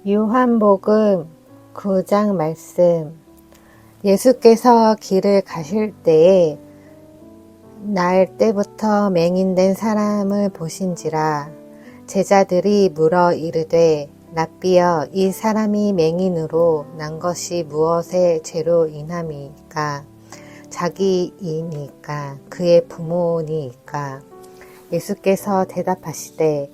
요한복음 9장 말씀. 예수께서 길을 가실 때에 날 때부터 맹인된 사람을 보신지라. 제자들이 물어 이르되 랍비여, 이 사람이 맹인으로 난 것이 무엇의 죄로 인함이니까? 자기이니까? 그의 부모니까? 예수께서 대답하시되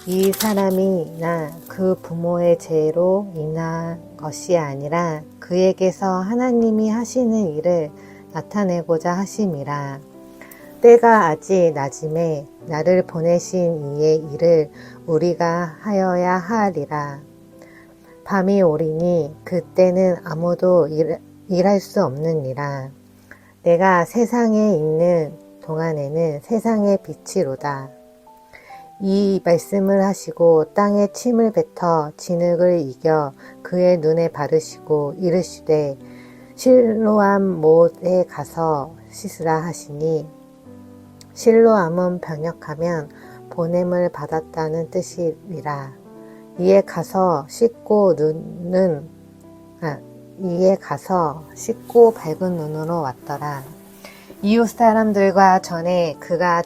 이 사람이나 그 부모의 죄로 인한 것이 아니라 그에게서 하나님이 하시는 일을 나타내고자 하심이라. 때가 아직 낮음에 나를 보내신 이의 일을 우리가 하여야 하리라. 밤이 오리니 그때는 아무도 일할 수 없느니라. 내가 세상에 있는 동안에는 세상의 빛이로다. 이 말씀을 하시고 땅에 침을 뱉어 진흙을 이겨 그의 눈에 바르시고 이르시되 실로암 못에 가서 씻으라 하시니, 실로암은 번역하면 보냄을 받았다는 뜻이라. 이에 가서 씻고 밝은 눈으로 왔더라. 이웃 사람들과 전에 그가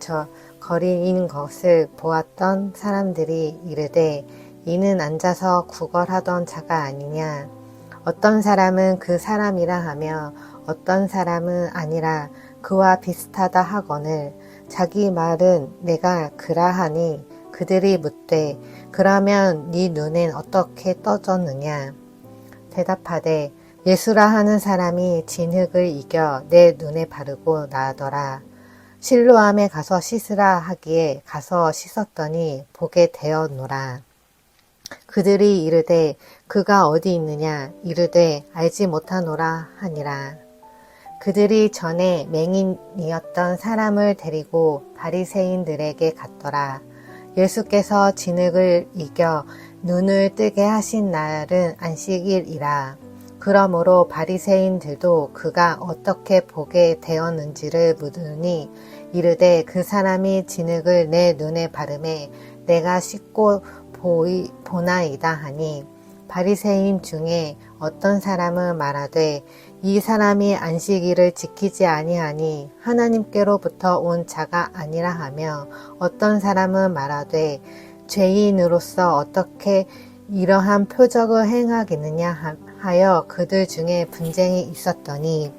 거리인 것을 보았던 사람들이 이르되 이는 앉아서 구걸하던 자가 아니냐. 어떤 사람은 그 사람이라 하며 어떤 사람은 아니라 그와 비슷하다 하거늘 자기 말은 내가 그라하니 그들이 묻되 그러면 네 눈엔 어떻게 떠졌느냐. 대답하되 예수라 하는 사람이 진흙을 이겨 내 눈에 바르고 나더라. 실로암에 가서 씻으라 하기에 가서 씻었더니 보게 되었노라. 그들이 이르되 그가 어디 있느냐. 이르되 알지 못하노라 하니라. 그들이 전에 맹인이었던 사람을 데리고 바리새인들에게 갔더라. 예수께서 진흙을 이겨 눈을 뜨게 하신 날은 안식일이라. 그러므로 바리새인들도 그가 어떻게 보게 되었는지를 묻으니 이르되 그 사람이 진흙을 내 눈에 바르매 내가 씻고 보나이다 하니, 바리새인 중에 어떤 사람은 말하되 이 사람이 안식일을 지키지 아니하니 하나님께로부터 온 자가 아니라 하며, 어떤 사람은 말하되 죄인으로서 어떻게 이러한 표적을 행하겠느냐 하여 그들 중에 분쟁이 있었더니,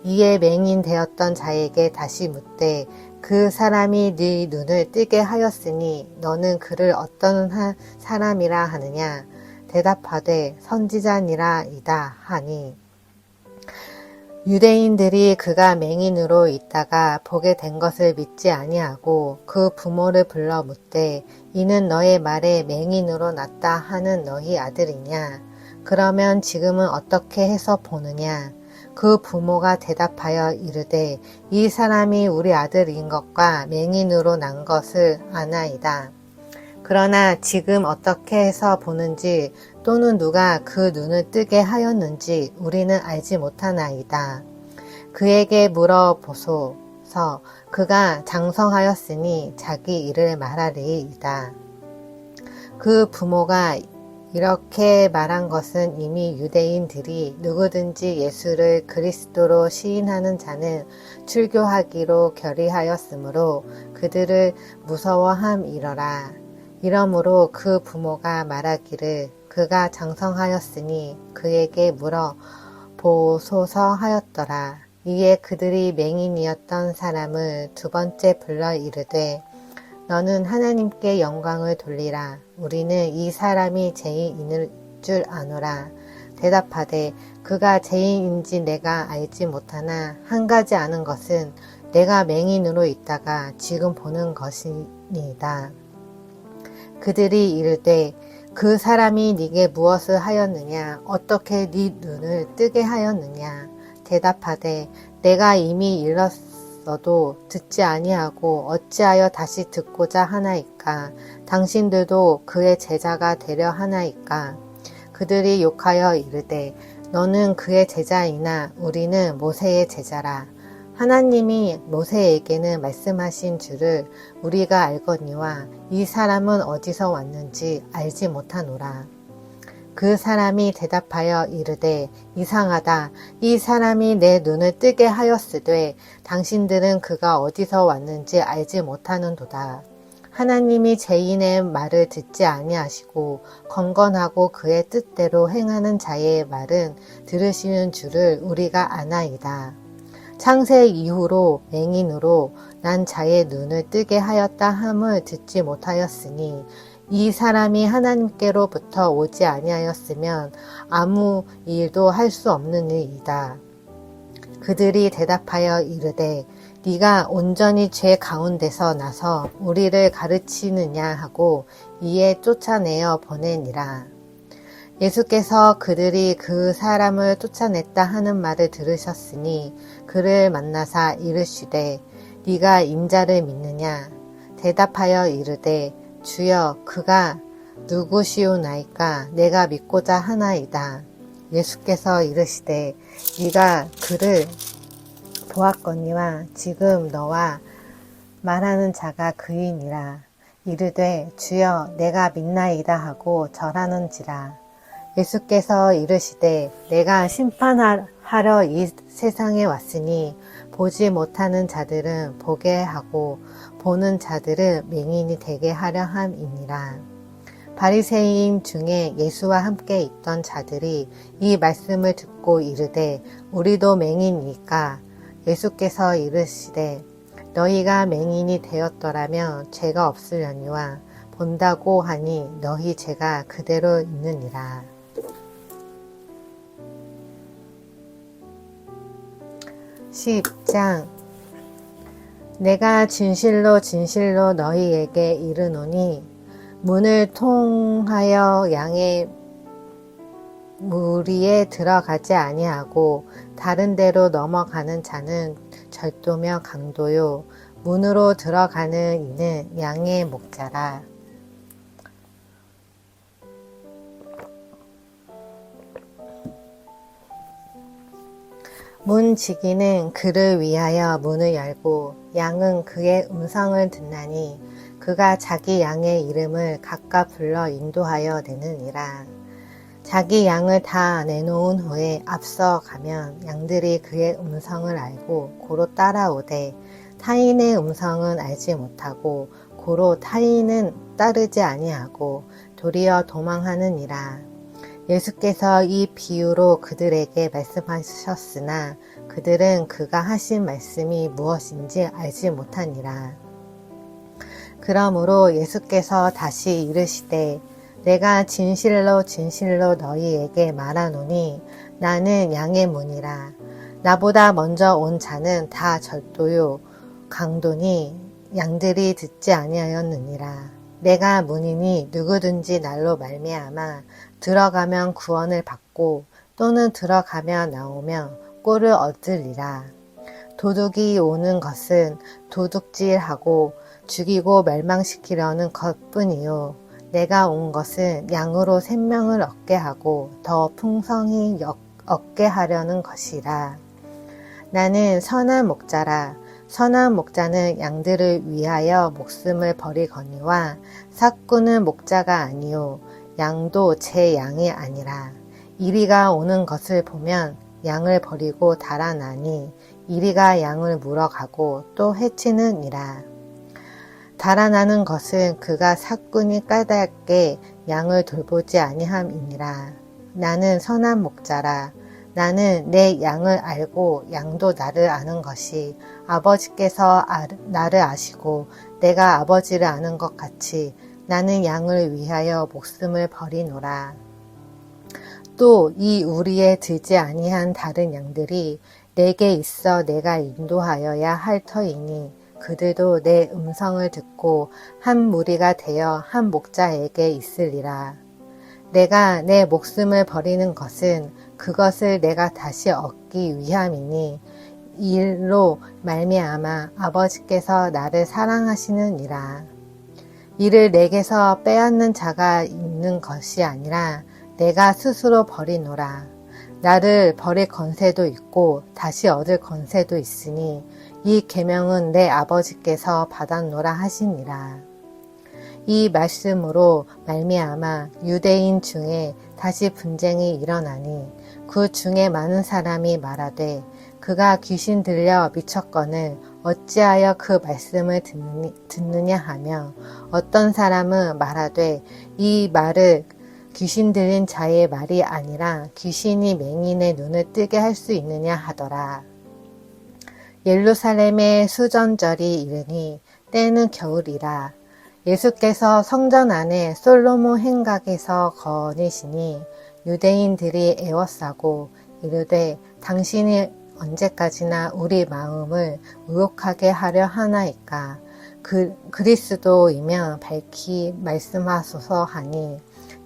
이에 맹인 되었던 자에게 다시 묻되 그 사람이 네 눈을 뜨게 하였으니 너는 그를 어떤 사람이라 하느냐. 대답하되 선지자니라이다 하니, 유대인들이 그가 맹인으로 있다가 보게 된 것을 믿지 아니하고 그 부모를 불러 묻되 이는 너의 말에 맹인으로 났다 하는 너희 아들이냐. 그러면 지금은 어떻게 해서 보느냐. 그 부모가 대답하여 이르되 이 사람이 우리 아들인 것과 맹인으로 난 것을 아나이다. 그러나 지금 어떻게 해서 보는지 또는 누가 그 눈을 뜨게 하였는지 우리는 알지 못하나이다. 그에게 물어보소서. 그가 장성하였으니 자기 일을 말하리이다. 그 부모가 이렇게 말한 것은 이미 유대인들이 누구든지 예수를 그리스도로 시인하는 자는 출교하기로 결의하였으므로 그들을 무서워함이러라. 이러므로 그 부모가 말하기를 그가 장성하였으니 그에게 물어보소서 하였더라. 이에 그들이 맹인이었던 사람을 두 번째 불러 이르되 너는 하나님께 영광을 돌리라. 우리는 이 사람이 죄인일 줄 아노라. 대답하되 그가 죄인인지 내가 알지 못하나 한 가지 아는 것은 내가 맹인으로 있다가 지금 보는 것이니이다. 그들이 이르되 그 사람이 네게 무엇을 하였느냐. 어떻게 네 눈을 뜨게 하였느냐. 대답하되 내가 이미 일렀어도 듣지 아니하고 어찌하여 다시 듣고자 하나이까. 당신들도 그의 제자가 되려 하나이까. 그들이 욕하여 이르되 너는 그의 제자이나 우리는 모세의 제자라. 하나님이 모세에게는 말씀하신 줄을 우리가 알거니와 이 사람은 어디서 왔는지 알지 못하노라. 그 사람이 대답하여 이르되 이상하다. 이 사람이 내 눈을 뜨게 하였으되 당신들은 그가 어디서 왔는지 알지 못하는도다. 하나님이 죄인의 말을 듣지 아니하시고 건건하고 그의 뜻대로 행하는 자의 말은 들으시는 줄을 우리가 아나이다. 창세 이후로 맹인으로 난 자의 눈을 뜨게 하였다 함을 듣지 못하였으니 이 사람이 하나님께로부터 오지 아니하였으면 아무 일도 할 수 없는 일이다. 그들이 대답하여 이르되 네가 온전히 죄 가운데서 나서 우리를 가르치느냐 하고 이에 쫓아내어 보내니라. 예수께서 그들이 그 사람을 쫓아냈다 하는 말을 들으셨으니 그를 만나사 이르시되 네가 인자를 믿느냐? 대답하여 이르되 주여 그가 누구시오나이까 내가 믿고자 하나이다. 예수께서 이르시되 네가 그를 보았거니와 지금 너와 말하는 자가 그이니라. 이르되 주여 내가 믿나이다 하고 절하는지라. 예수께서 이르시되 내가 심판하러 이 세상에 왔으니 보지 못하는 자들은 보게 하고 보는 자들은 맹인이 되게 하려 함이니라. 바리새인 중에 예수와 함께 있던 자들이 이 말씀을 듣고 이르되 우리도 맹인이니까. 예수께서 이르시되 너희가 맹인이 되었더라면 죄가 없으려니와 본다고 하니 너희 죄가 그대로 있느니라. 10장 내가 진실로 진실로 너희에게 이르노니 문을 통하여 양의 무리에 들어가지 아니하고 다른 데로 넘어가는 자는 절도며 강도요 문으로 들어가는 이는 양의 목자라. 문지기는 그를 위하여 문을 열고 양은 그의 음성을 듣나니 그가 자기 양의 이름을 각각 불러 인도하여 내느니라. 자기 양을 다 내놓은 후에 앞서 가면 양들이 그의 음성을 알고 고로 따라오되 타인의 음성은 알지 못하고 고로 타인은 따르지 아니하고 도리어 도망하느니라. 예수께서 이 비유로 그들에게 말씀하셨으나 그들은 그가 하신 말씀이 무엇인지 알지 못하니라. 그러므로 예수께서 다시 이르시되 내가 진실로 진실로 너희에게 말하노니 나는 양의 문이라. 나보다 먼저 온 자는 다 절도요 강도니 양들이 듣지 아니하였느니라. 내가 문이니 누구든지 날로 말미암아 들어가면 구원을 받고 또는 들어가며 나오면 꼴을 얻으리라. 도둑이 오는 것은 도둑질하고 죽이고 멸망시키려는 것뿐이요 내가 온 것은 양으로 생명을 얻게 하고 더 풍성히 얻게 하려는 것이라. 나는 선한 목자라. 선한 목자는 양들을 위하여 목숨을 버리거니와 삭구는 목자가 아니요 양도 제 양이 아니라. 이리가 오는 것을 보면 양을 버리고 달아나니 이리가 양을 물어가고 또 해치느니라. 달아나는 것은 그가 삭군이 까닭에 양을 돌보지 아니함이니라. 나는 선한 목자라. 나는 내 양을 알고 양도 나를 아는 것이 아버지께서 나를 아시고 내가 아버지를 아는 것 같이 나는 양을 위하여 목숨을 버리노라. 또 이 우리에 들지 아니한 다른 양들이 내게 있어 내가 인도하여야 할 터이니 그들도 내 음성을 듣고 한 무리가 되어 한 목자에게 있으리라. 내가 내 목숨을 버리는 것은 그것을 내가 다시 얻기 위함이니 이로 말미암아 아버지께서 나를 사랑하시느니라. 이를 내게서 빼앗는 자가 있는 것이 아니라 내가 스스로 버리노라. 나를 버릴 권세도 있고 다시 얻을 권세도 있으니 이 계명은 내 아버지께서 받았노라 하시니라. 이 말씀으로 말미암아 유대인 중에 다시 분쟁이 일어나니 그 중에 많은 사람이 말하되 그가 귀신 들려 미쳤거늘 어찌하여 그 말씀을 듣느냐 하며 어떤 사람은 말하되 이 말을 귀신 들린 자의 말이 아니라 귀신이 맹인의 눈을 뜨게 할 수 있느냐 하더라. 예루살렘의 수전절이 이르니 때는 겨울이라. 예수께서 성전 안에 솔로몬 행각에서 거니시니 유대인들이 애워싸고 이르되 당신이 언제까지나 우리 마음을 의혹하게 하려 하나이까. 그리스도이면 밝히 말씀하소서 하니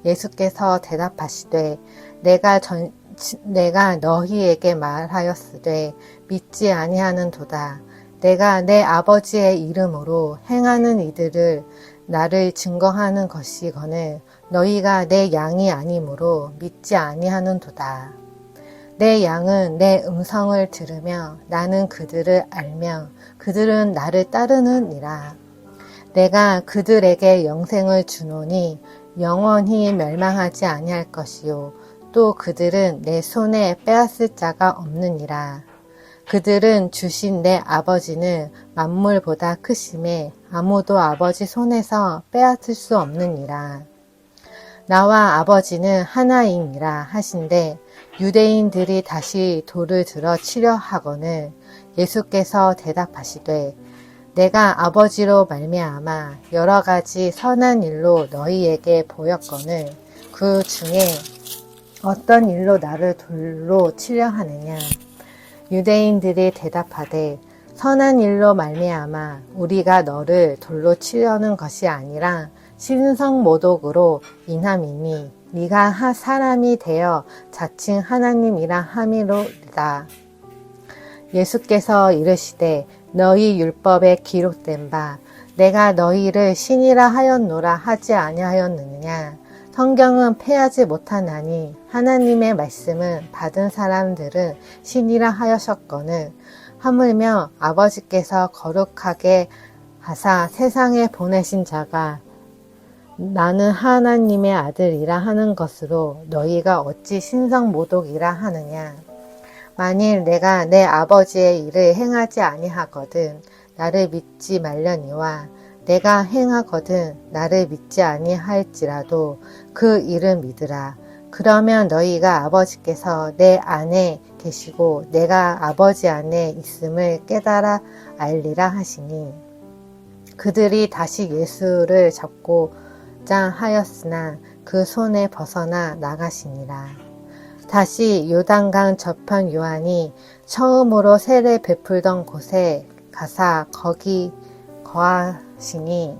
예수께서 대답하시되 내가 너희에게 말하였으되 믿지 아니하는도다. 내가 내 아버지의 이름으로 행하는 이들을 나를 증거하는 것이거늘 너희가 내 양이 아니므로 믿지 아니하는도다. 내 양은 내 음성을 들으며 나는 그들을 알며 그들은 나를 따르느니라. 내가 그들에게 영생을 주노니 영원히 멸망하지 아니할 것이요 또 그들은 내 손에 빼앗을 자가 없느니라. 그들은 주신 내 아버지는 만물보다 크심에 아무도 아버지 손에서 빼앗을 수 없느니라. 나와 아버지는 하나이니라 하신대 유대인들이 다시 돌을 들어 치려 하거늘 예수께서 대답하시되 내가 아버지로 말미암아 여러 가지 선한 일로 너희에게 보였거늘 그 중에 어떤 일로 나를 돌로 치려 하느냐. 유대인들이 대답하되 선한 일로 말미암아 우리가 너를 돌로 치려는 것이 아니라 신성모독으로 인함이니 네가 사람이 되어 자칭 하나님이라 함이로다. 예수께서 이르시되 너희 율법에 기록된 바 내가 너희를 신이라 하였노라 하지 아니하였느냐. 성경은 패하지 못하나니 하나님의 말씀은 받은 사람들은 신이라 하셨거늘 하물며 아버지께서 거룩하게 하사 세상에 보내신 자가 나는 하나님의 아들이라 하는 것으로 너희가 어찌 신성모독이라 하느냐. 만일 내가 내 아버지의 일을 행하지 아니하거든 나를 믿지 말려니와 내가 행하거든 나를 믿지 아니할지라도 그 일은 믿으라. 그러면 너희가 아버지께서 내 안에 계시고 내가 아버지 안에 있음을 깨달아 알리라 하시니 그들이 다시 예수를 잡고자 하였으나 그 손에 벗어나 나가시니라. 다시 요단강 저편 요한이 처음으로 세례 베풀던 곳에 가사 거기 거하시니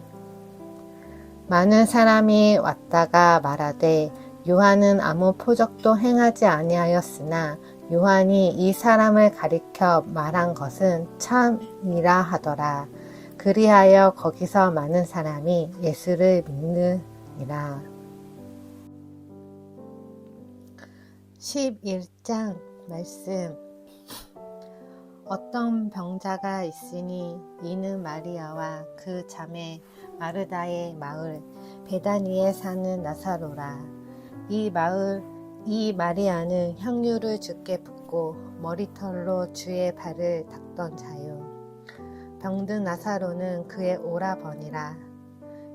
많은 사람이 왔다가 말하되 요한은 아무 표적도 행하지 아니하였으나 요한이 이 사람을 가리켜 말한 것은 참이라 하더라. 그리하여 거기서 많은 사람이 예수를 믿느니라. 11장 말씀. 어떤 병자가 있으니 이는 마리아와 그 자매 마르다의 마을 베다니에 사는 나사로라. 이 마리아는 향유를 주께 붓고 머리털로 주의 발을 닦던 자요. 병든 나사로는 그의 오라버니라.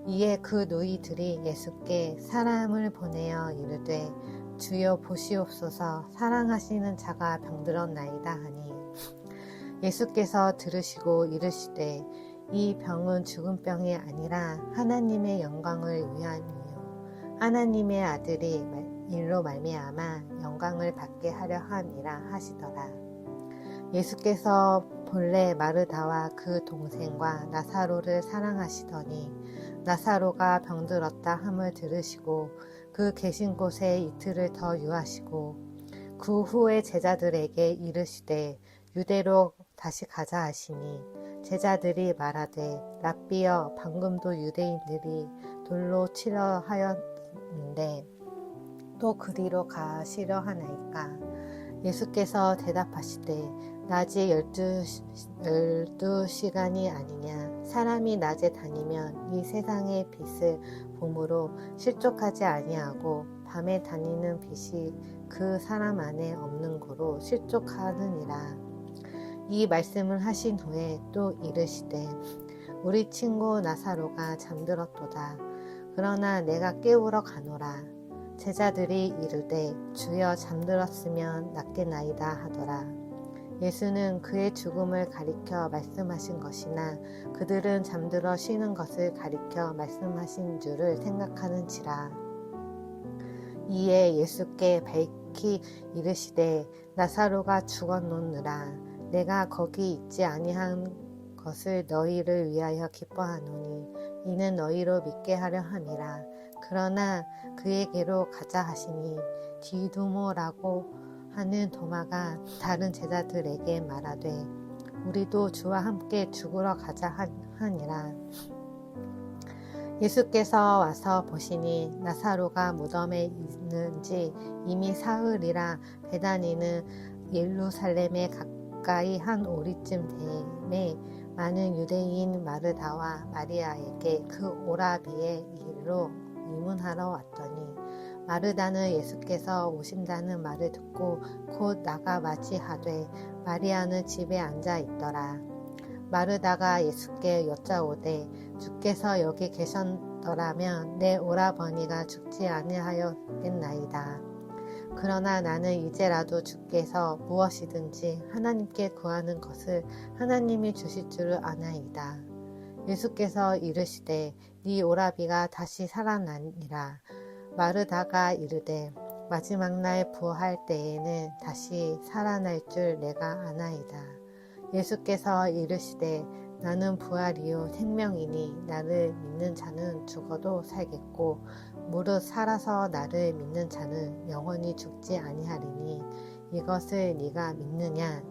이에 그 노이들이 예수께 사람을 보내어 이르되 주여 보시옵소서 사랑하시는 자가 병들었나이다 하니 예수께서 들으시고 이르시되 이 병은 죽은 병이 아니라 하나님의 영광을 위함이요 하나님의 아들이 일로 말미암아 영광을 받게 하려 함이라 하시더라. 예수께서 본래 마르다와 그 동생과 나사로를 사랑하시더니 나사로가 병들었다 함을 들으시고 그 계신 곳에 이틀을 더 유하시고 그 후에 제자들에게 이르시되 유대로 다시 가자 하시니 제자들이 말하되 랍비여 방금도 유대인들이 돌로 치려 하였는데 또 그리로 가시려 하나이까. 예수께서 대답하시되 낮이 12시간이 아니냐. 사람이 낮에 다니면 이 세상의 빛을 봄으로 실족하지 아니하고 밤에 다니는 빛이 그 사람 안에 없는 고로 실족하느니라. 이 말씀을 하신 후에 또 이르시되 우리 친구 나사로가 잠들었도다. 그러나 내가 깨우러 가노라. 제자들이 이르되 주여 잠들었으면 낫겠나이다 하더라. 예수는 그의 죽음을 가리켜 말씀하신 것이나 그들은 잠들어 쉬는 것을 가리켜 말씀하신 줄을 생각하는지라. 이에 예수께 밝히 이르시되 나사로가 죽었노느라. 내가 거기 있지 아니한 것을 너희를 위하여 기뻐하노니 이는 너희로 믿게 하려 함이라. 그러나 그에게로 가자 하시니 디두모라고 하는 도마가 다른 제자들에게 말하되 우리도 주와 함께 죽으러 가자 하니라. 예수께서 와서 보시니 나사로가 무덤에 있는지 이미 사흘이라 베다니는 예루살렘에 가까이 한 오리쯤 되매 많은 유대인 마르다와 마리아에게 그 오라비의 일로 의문하러 왔더니 마르다는 예수께서 오신다는 말을 듣고 곧 나가 맞이하되 마리아는 집에 앉아 있더라. 마르다가 예수께 여짜오되 주께서 여기 계셨더라면 내 오라버니가 죽지 아니하였겠나이다. 그러나 나는 이제라도 주께서 무엇이든지 하나님께 구하는 것을 하나님이 주실 줄을 아나이다. 예수께서 이르시되 네 오라비가 다시 살아나니라. 마르다가 이르되 마지막 날 부활 때에는 다시 살아날 줄 내가 아나이다. 예수께서 이르시되 나는 부활이요 생명이니 나를 믿는 자는 죽어도 살겠고 무릇 살아서 나를 믿는 자는 영원히 죽지 아니하리니 이것을 네가 믿느냐?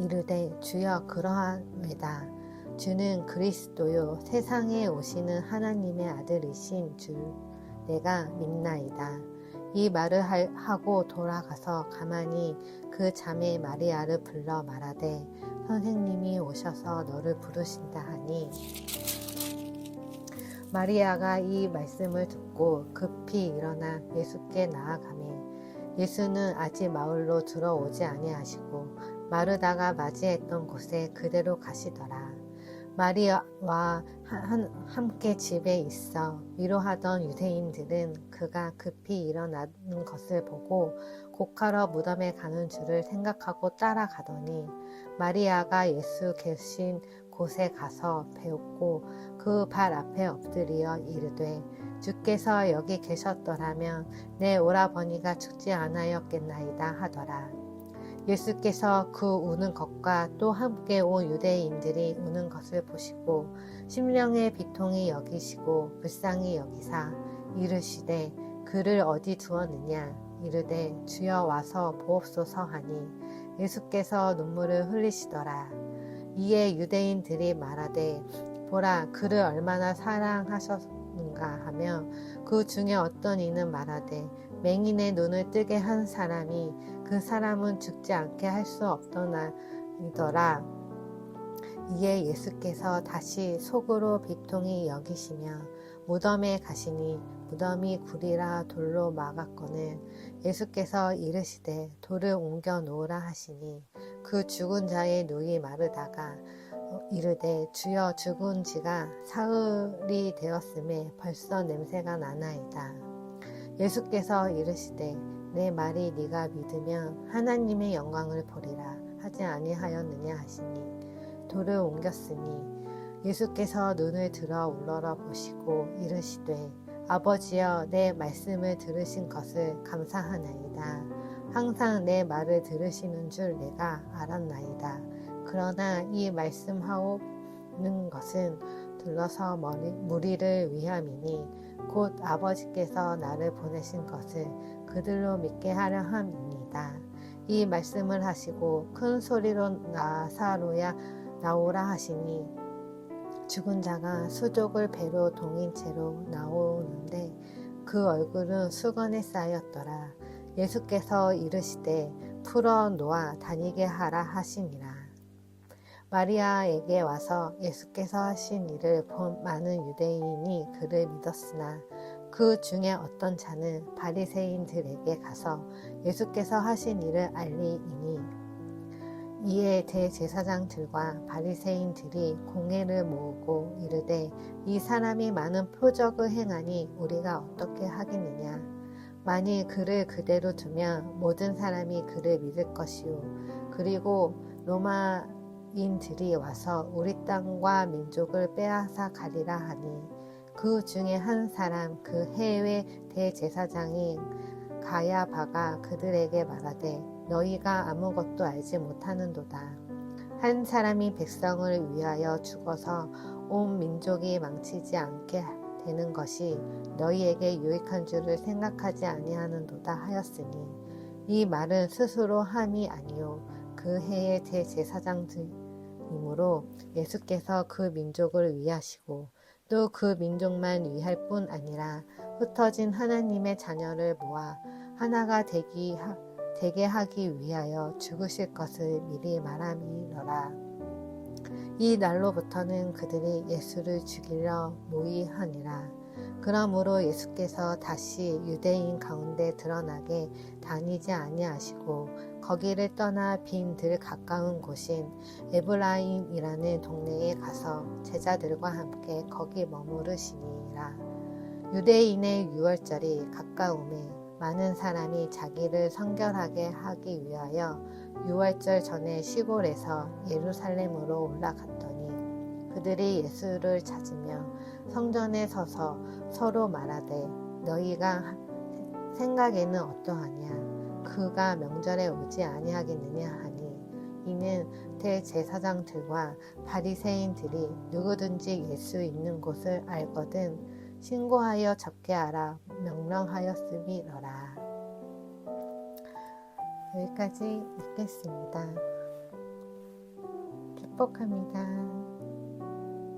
이르되 주여 그러하외다. 주는 그리스도요 세상에 오시는 하나님의 아들이신 줄 내가 믿나이다. 이 말을 하고 돌아가서 가만히 그 자매 마리아를 불러 말하되 선생님이 오셔서 너를 부르신다 하니 마리아가 이 말씀을 듣고 급히 일어나 예수께 나아가매 예수는 아직 마을로 들어오지 아니하시고 마르다가 맞이했던 곳에 그대로 가시더라. 마리아와 함께 집에 있어 위로하던 유대인들은 그가 급히 일어나는 것을 보고 곡하러 무덤에 가는 줄을 생각하고 따라가더니 마리아가 예수 계신 곳에 가서 배웠고 그 발 앞에 엎드려 이르되 주께서 여기 계셨더라면 내 오라버니가 죽지 않았겠나이다 하더라. 예수께서 그 우는 것과 또 함께 온 유대인들이 우는 것을 보시고 심령의 비통이 여기시고 불쌍히 여기사 이르시되 그를 어디 두었느냐 이르되 주여 와서 보옵소서 하니 예수께서 눈물을 흘리시더라. 이에 유대인들이 말하되 보라 그를 얼마나 사랑하셨는가 하며 그 중에 어떤 이는 말하되 맹인의 눈을 뜨게 한 사람이 그 사람은 죽지 않게 할 수 없더나이더라. 이에 예수께서 다시 속으로 비통히 여기시며 무덤에 가시니 무덤이 구리라 돌로 막았거늘 예수께서 이르시되 돌을 옮겨 놓으라 하시니 그 죽은 자의 누이 마르다가 이르되 주여 죽은 지가 사흘이 되었음에 벌써 냄새가 나나이다. 예수께서 이르시되 내 말이 네가 믿으면 하나님의 영광을 보리라 하지 아니하였느냐 하시니 돌을 옮겼으니 예수께서 눈을 들어 우러러 보시고 이르시되 아버지여 내 말씀을 들으신 것을 감사하나이다. 항상 내 말을 들으시는 줄 내가 알았나이다. 그러나 이 말씀하오는 것은 둘러서 무리를 위함이니 곧 아버지께서 나를 보내신 것을 그들로 믿게 하려 함입니다. 이 말씀을 하시고 큰 소리로 나사로야 나오라 하시니 죽은 자가 수족을 배로 동인 채로 나오는데 그 얼굴은 수건에 쌓였더라. 예수께서 이르시되 풀어 놓아 다니게 하라 하시니라. 마리아에게 와서 예수께서 하신 일을 본 많은 유대인이 그를 믿었으나 그 중에 어떤 자는 바리새인들에게 가서 예수께서 하신 일을 알리이니 이에 대제사장들과 바리새인들이 공회를 모으고 이르되 이 사람이 많은 표적을 행하니 우리가 어떻게 하겠느냐. 만일 그를 그대로 두면 모든 사람이 그를 믿을 것이요. 그리고 로마인들이 와서 우리 땅과 민족을 빼앗아 가리라 하니 그 중에 한 사람 그 해외 대제사장인 가야바가 그들에게 말하되 너희가 아무것도 알지 못하는도다. 한 사람이 백성을 위하여 죽어서 온 민족이 망치지 않게 되는 것이 너희에게 유익한 줄을 생각하지 아니하는도다 하였으니 이 말은 스스로 함이 아니요 그 해의 대제사장들이므로 예수께서 그 민족을 위하시고 또 그 민족만 위할 뿐 아니라 흩어진 하나님의 자녀를 모아 하나가 되게 하기 위하여 죽으실 것을 미리 말함이러라. 이 날로부터는 그들이 예수를 죽이려 모의하니라. 그러므로 예수께서 다시 유대인 가운데 드러나게 다니지 아니하시고 거기를 떠나 빈들 가까운 곳인 에브라임이라는 동네에 가서 제자들과 함께 거기 머무르시니라. 유대인의 유월절이 가까움에 많은 사람이 자기를 성결하게 하기 위하여 유월절 전에 시골에서 예루살렘으로 올라갔더니 그들이 예수를 찾으며 성전에 서서 서로 말하되 너희가 생각에는 어떠하냐. 그가 명절에 오지 아니하겠느냐 하니 이는 대제사장들과 바리새인들이 누구든지 예수 있는 곳을 알거든 신고하여 잡게 하라 명령하였음이러라. 여기까지 읽겠습니다. 축복합니다.